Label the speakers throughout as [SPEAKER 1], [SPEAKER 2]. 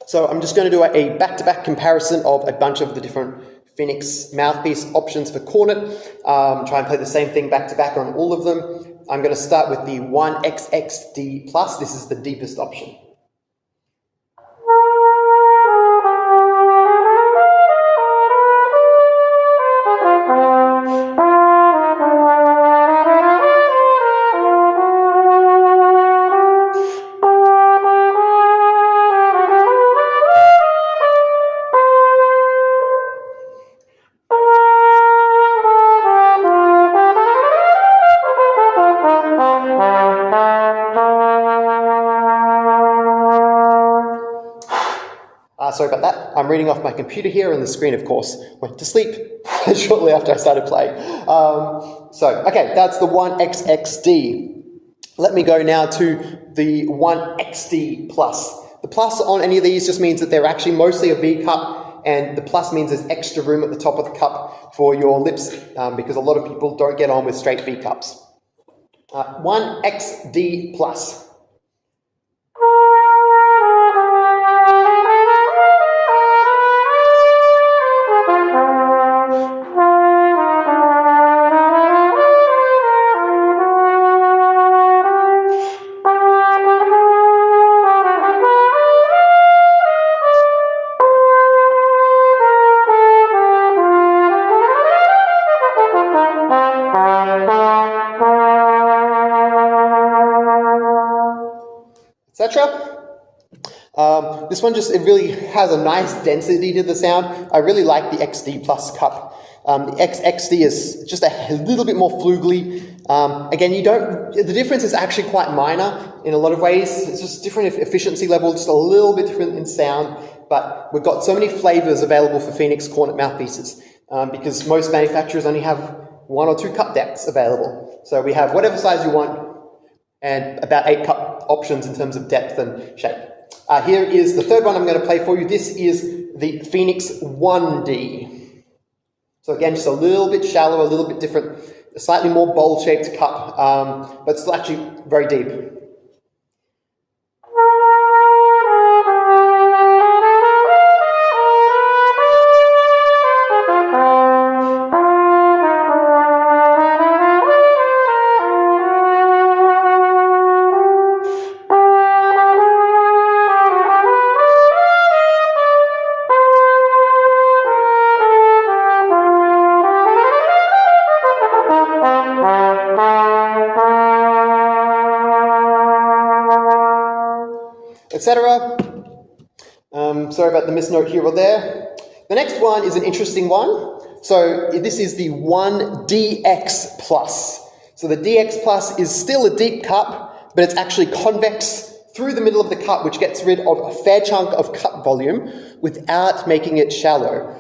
[SPEAKER 1] So I'm just going to do a back-to-back comparison of a bunch of the different Phoenix mouthpiece options for cornet. Try and play the same thing back-to-back on all of them. I'm going to start with the 1XXD+. This is the deepest option. Sorry about that. I'm reading off my computer here, and the screen, of course, went to sleep shortly after I started playing. Okay, that's the 1XXD. Let me go now to the 1XD+. The plus on any of these just means that they're actually mostly a V cup, and the plus means there's extra room at the top of the cup for your lips, because a lot of people don't get on with straight V cups. 1XD+. Etc. This one it really has a nice density to the sound. I really like the XD Plus cup. The XXD is just a little bit more flugely. Again, the difference is actually quite minor in a lot of ways. It's just different efficiency level, just a little bit different in sound, but we've got so many flavors available for Phoenix cornet mouthpieces, because most manufacturers only have 1 or 2 cup depths available. So we have whatever size you want, and about 8 cup options in terms of depth and shape. Here is the third one I'm going to play for you. This is the Phoenix 1D. So again, just a little bit shallow, a little bit different, a slightly more bowl-shaped cup, but still actually very deep. Etc. Sorry about the misnote here or there. The next one is an interesting one. So this is the 1DX Plus. So the DX Plus is still a deep cup, but it's actually convex through the middle of the cup, which gets rid of a fair chunk of cup volume without making it shallow.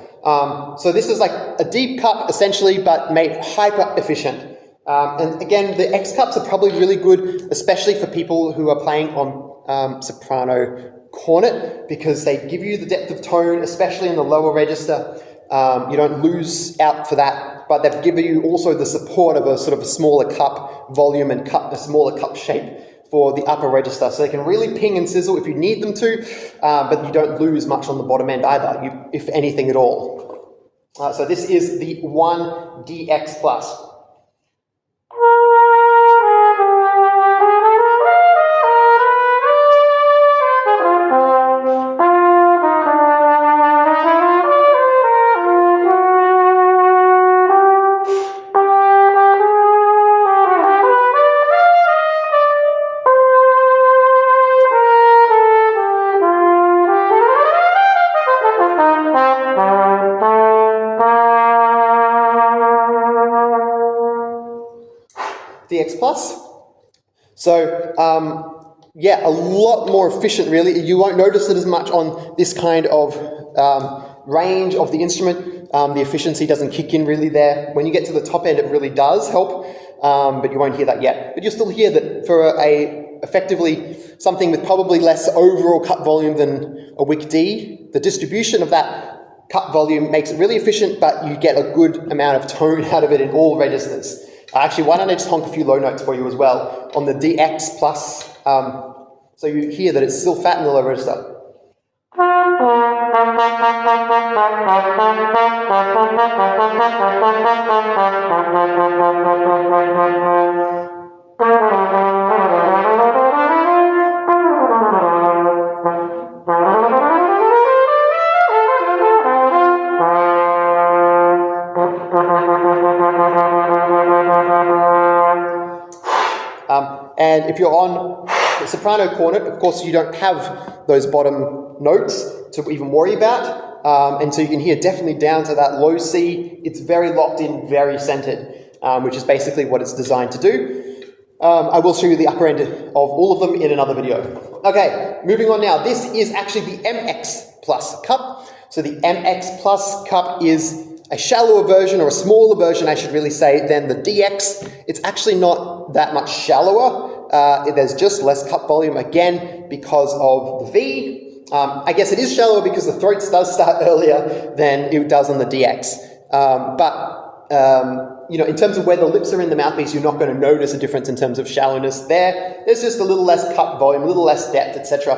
[SPEAKER 1] So this is like a deep cup essentially, but made hyper efficient. And again, the X cups are probably really good, especially for people who are playing on soprano cornet, because they give you the depth of tone, especially in the lower register. You don't lose out for that, but they've given you also the support of a sort of a smaller cup volume and a smaller cup shape for the upper register. So they can really ping and sizzle if you need them to, but you don't lose much on the bottom end either, if anything at all. So this is the 1DX Plus. DX Plus. So yeah, a lot more efficient really. You won't notice it as much on this kind of range of the instrument. The efficiency doesn't kick in really there. When you get to the top end, it really does help, but you won't hear that yet. But you'll still hear that for effectively something with probably less overall cut volume than a Wick D, the distribution of that cut volume makes it really efficient, but you get a good amount of tone out of it in all registers. Actually, why don't I just honk a few low notes for you as well on the DX Plus, so you hear that it's still fat in the low register. And if you're on the soprano cornet, of course, you don't have those bottom notes to even worry about. And so you can hear definitely down to that low C. It's very locked in, very centered, which is basically what it's designed to do. I will show you the upper end of all of them in another video. Okay, moving on now. This is actually the MX Plus cup. So the MX Plus cup is a shallower version, or a smaller version, I should really say, than the DX. It's actually not that much shallower. There's just less cup volume, again, because of the V. I guess it is shallower because the throats does start earlier than it does on the DX. You know, in terms of where the lips are in the mouthpiece, you're not going to notice a difference in terms of shallowness there. There's just a little less cup volume, a little less depth, etc.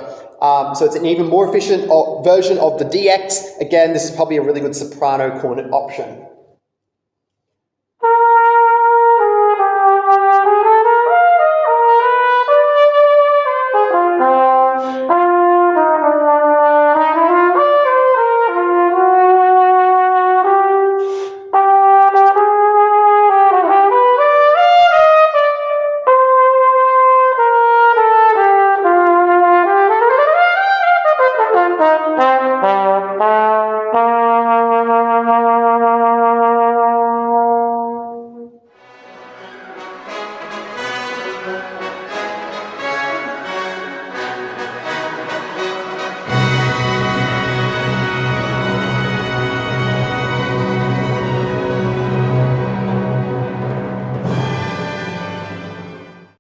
[SPEAKER 1] So it's an even more efficient version of the DX. Again, this is probably a really good soprano cornet option.